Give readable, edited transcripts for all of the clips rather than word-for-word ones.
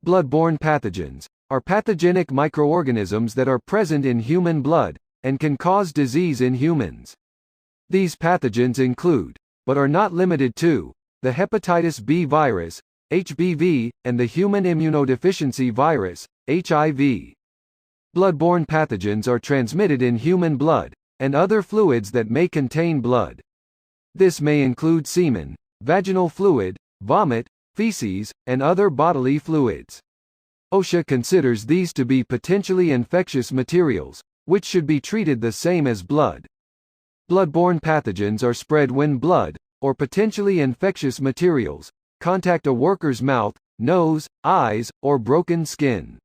Blood-borne pathogens are pathogenic microorganisms that are present in human blood, and can cause disease in humans. These pathogens include, but are not limited to, the hepatitis B virus, HBV, and the human immunodeficiency virus, HIV. Blood-borne pathogens are transmitted in human blood, and other fluids that may contain blood. This may include semen, vaginal fluid, vomit, feces, and other bodily fluids. OSHA considers these to be potentially infectious materials, which should be treated the same as blood. Blood-borne pathogens are spread when blood, or potentially infectious materials, contact a worker's mouth, nose, eyes, or broken skin.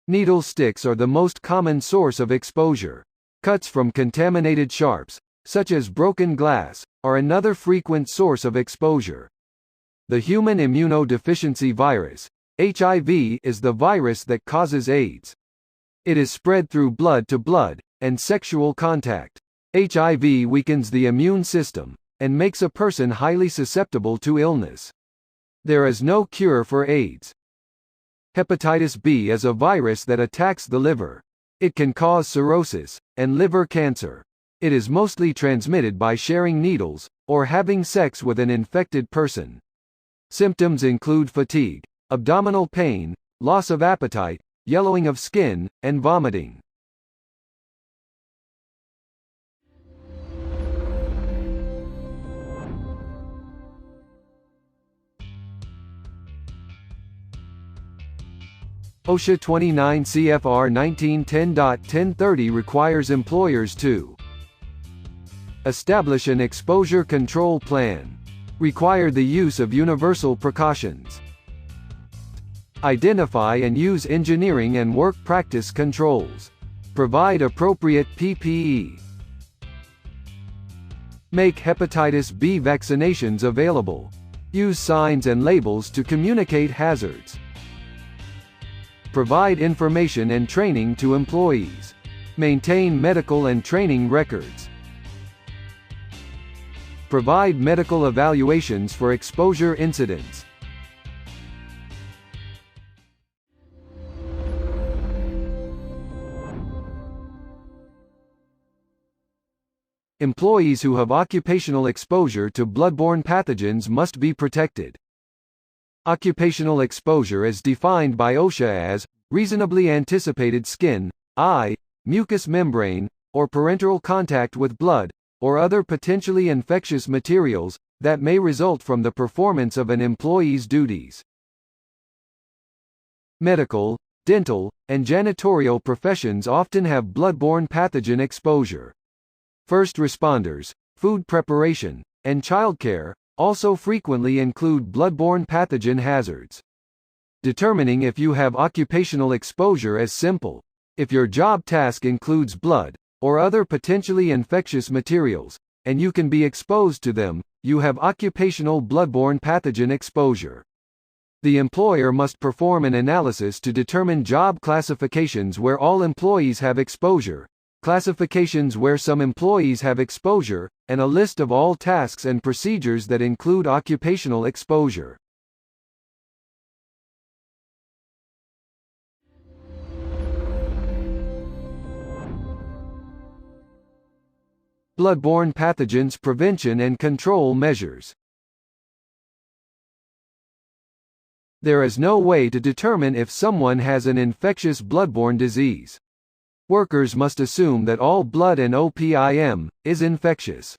Needle sticks are the most common source of exposure. Cuts from contaminated sharps, such as broken glass, are another frequent source of exposure. The human immunodeficiency virus, HIV, is the virus that causes AIDS. It is spread through blood to blood, and sexual contact. HIV weakens the immune system, and makes a person highly susceptible to illness. There is no cure for AIDS. Hepatitis B is a virus that attacks the liver. It can cause cirrhosis, and liver cancer. It is mostly transmitted by sharing needles, or having sex with an infected person. Symptoms include fatigue, abdominal pain, loss of appetite, yellowing of skin, and vomiting. OSHA 29 CFR 1910.1030 requires employers to establish an exposure control plan, require the use of universal precautions, identify and use engineering and work practice controls, provide appropriate PPE, make hepatitis B vaccinations available, use signs and labels to communicate hazards, provide information and training to employees, maintain medical and training records, provide medical evaluations for exposure incidents. Employees who have occupational exposure to blood-borne pathogens must be protected. Occupational exposure is defined by OSHA as reasonably anticipated skin, eye, mucous membrane, or parenteral contact with blood, or other potentially infectious materials, that may result from the performance of an employee's duties. Medical, dental, and janitorial professions often have blood-borne pathogen exposure. First responders, food preparation, and childcare also frequently include blood-borne pathogen hazards. Determining if you have occupational exposure is simple. If your job task includes blood, or other potentially infectious materials, and you can be exposed to them, you have occupational blood-borne pathogen exposure. The employer must perform an analysis to determine job classifications where all employees have exposure, classifications where some employees have exposure, and a list of all tasks and procedures that include occupational exposure. Blood-borne pathogens prevention and control measures. There is no way to determine if someone has an infectious blood-borne disease. Workers must assume that all blood and OPIM is infectious.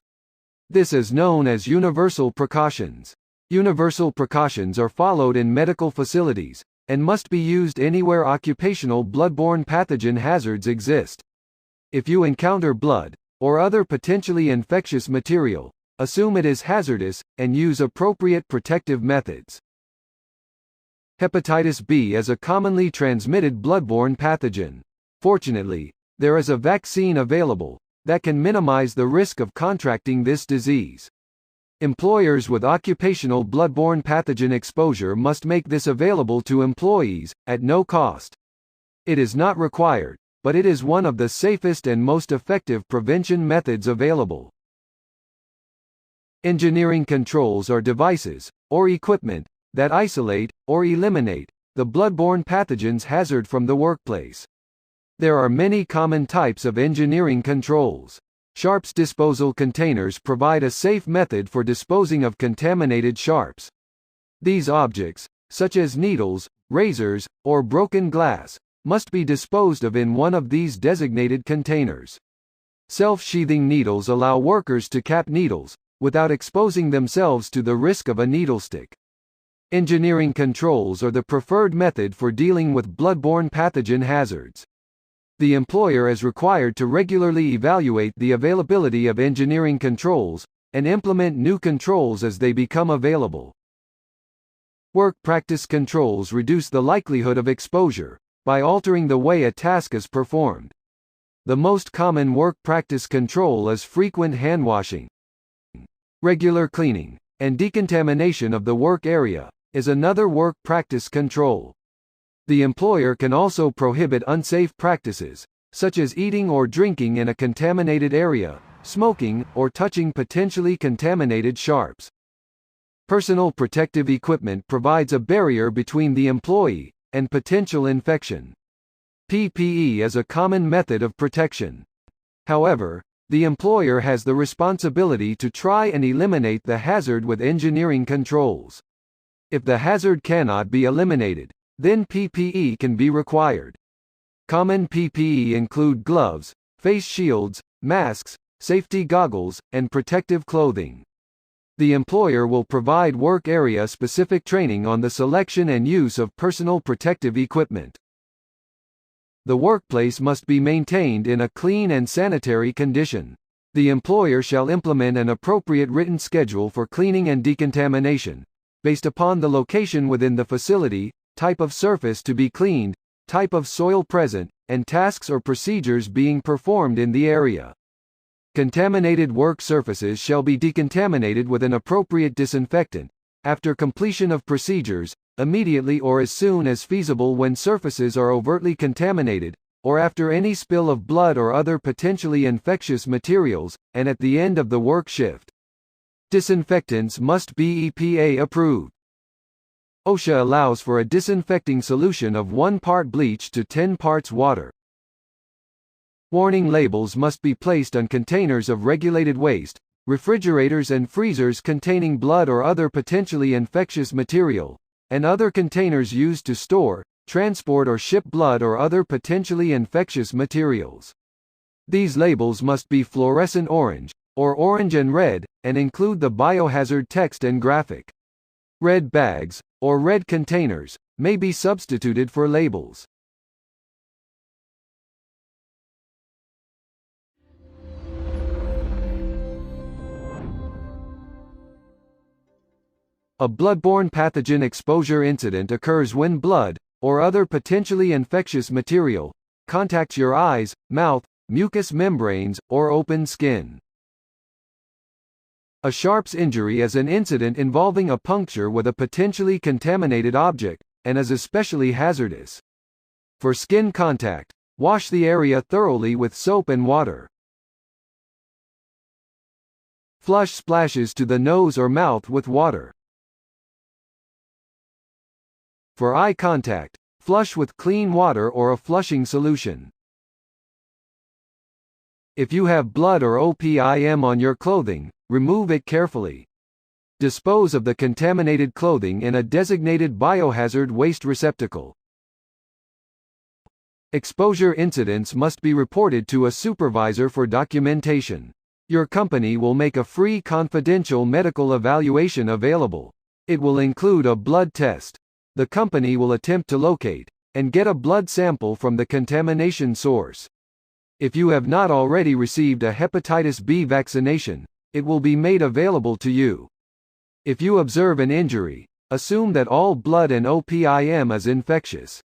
This is known as universal precautions. Universal precautions are followed in medical facilities, and must be used anywhere occupational blood-borne pathogen hazards exist. If you encounter blood, or other potentially infectious material, assume it is hazardous, and use appropriate protective methods. Hepatitis B is a commonly transmitted blood-borne pathogen. Fortunately, there is a vaccine available that can minimize the risk of contracting this disease. Employers with occupational blood-borne pathogen exposure must make this available to employees, at no cost. It is not required, but it is one of the safest and most effective prevention methods available. Engineering controls are devices, or equipment, that isolate, or eliminate, the bloodborne pathogens hazard from the workplace. There are many common types of engineering controls. Sharps disposal containers provide a safe method for disposing of contaminated sharps. These objects, such as needles, razors, or broken glass, must be disposed of in one of these designated containers. Self-sheathing needles allow workers to cap needles, without exposing themselves to the risk of a needlestick. Engineering controls are the preferred method for dealing with bloodborne pathogen hazards. The employer is required to regularly evaluate the availability of engineering controls, and implement new controls as they become available. Work practice controls reduce the likelihood of exposure, by altering the way a task is performed. The most common work practice control is frequent hand washing. Regular cleaning, and decontamination of the work area, is another work practice control. The employer can also prohibit unsafe practices, such as eating or drinking in a contaminated area, smoking, or touching potentially contaminated sharps. Personal protective equipment provides a barrier between the employee and potential infection. PPE is a common method of protection. However, the employer has the responsibility to try and eliminate the hazard with engineering controls. If the hazard cannot be eliminated, then PPE can be required. Common PPE include gloves, face shields, masks, safety goggles, and protective clothing. The employer will provide work area-specific training on the selection and use of personal protective equipment. The workplace must be maintained in a clean and sanitary condition. The employer shall implement an appropriate written schedule for cleaning and decontamination, based upon the location within the facility, type of surface to be cleaned, type of soil present, and tasks or procedures being performed in the area. Contaminated work surfaces shall be decontaminated with an appropriate disinfectant, after completion of procedures, immediately or as soon as feasible when surfaces are overtly contaminated, or after any spill of blood or other potentially infectious materials, and at the end of the work shift. Disinfectants must be EPA approved. OSHA allows for a disinfecting solution of 1 part bleach to 10 parts water. Warning labels must be placed on containers of regulated waste, refrigerators and freezers containing blood or other potentially infectious material, and other containers used to store, transport or ship blood or other potentially infectious materials. These labels must be fluorescent orange, or orange and red, and include the biohazard text and graphic. Red bags, or red containers, may be substituted for labels. A bloodborne pathogen exposure incident occurs when blood, or other potentially infectious material, contacts your eyes, mouth, mucous membranes, or open skin. A sharps injury is an incident involving a puncture with a potentially contaminated object, and is especially hazardous. For skin contact, wash the area thoroughly with soap and water. Flush splashes to the nose or mouth with water. For eye contact, flush with clean water or a flushing solution. If you have blood or OPIM on your clothing, remove it carefully. Dispose of the contaminated clothing in a designated biohazard waste receptacle. Exposure incidents must be reported to a supervisor for documentation. Your company will make a free confidential medical evaluation available. It will include a blood test. The company will attempt to locate and get a blood sample from the contamination source. If you have not already received a hepatitis B vaccination, it will be made available to you. If you observe an injury, assume that all blood and OPIM is infectious.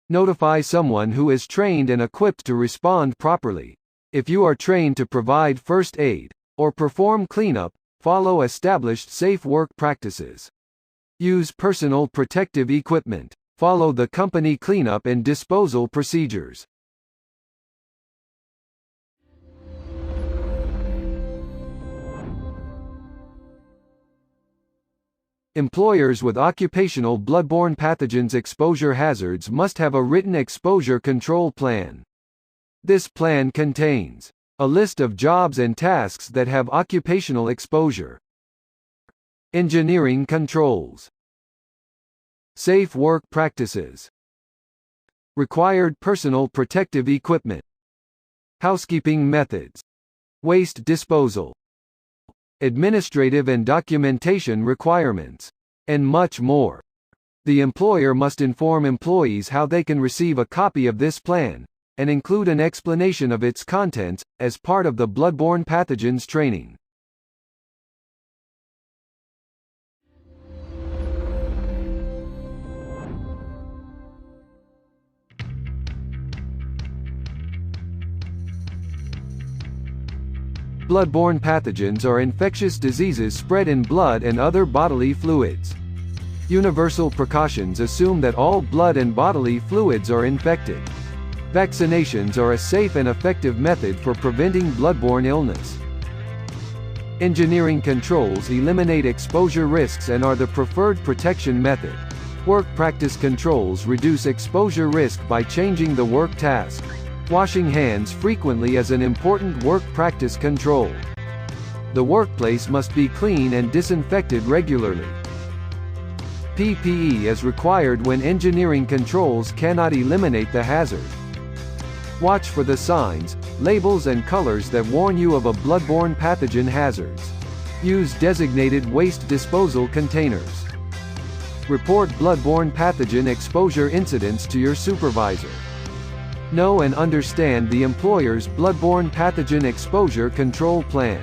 Notify someone who is trained and equipped to respond properly. If you are trained to provide first aid or perform cleanup, follow established safe work practices. Use personal protective equipment. Follow the company cleanup and disposal procedures. Employers with occupational bloodborne pathogens exposure hazards must have a written exposure control plan. This plan contains a list of jobs and tasks that have occupational exposure. Engineering controls. Safe work practices. Required personal protective equipment. Housekeeping methods. Waste disposal. Administrative and documentation requirements. And much more. The employer must inform employees how they can receive a copy of this plan, and include an explanation of its contents, as part of the bloodborne pathogens training. Bloodborne pathogens are infectious diseases spread in blood and other bodily fluids. Universal precautions assume that all blood and bodily fluids are infected. Vaccinations are a safe and effective method for preventing bloodborne illness. Engineering controls eliminate exposure risks and are the preferred protection method. Work practice controls reduce exposure risk by changing the work task. Washing hands frequently is an important work practice control. The workplace must be clean and disinfected regularly. PPE is required when engineering controls cannot eliminate the hazard. Watch for the signs, labels and colors that warn you of a bloodborne pathogen hazards. Use designated waste disposal containers. Report bloodborne pathogen exposure incidents to your supervisor. Know and understand the employer's bloodborne pathogen exposure control plan.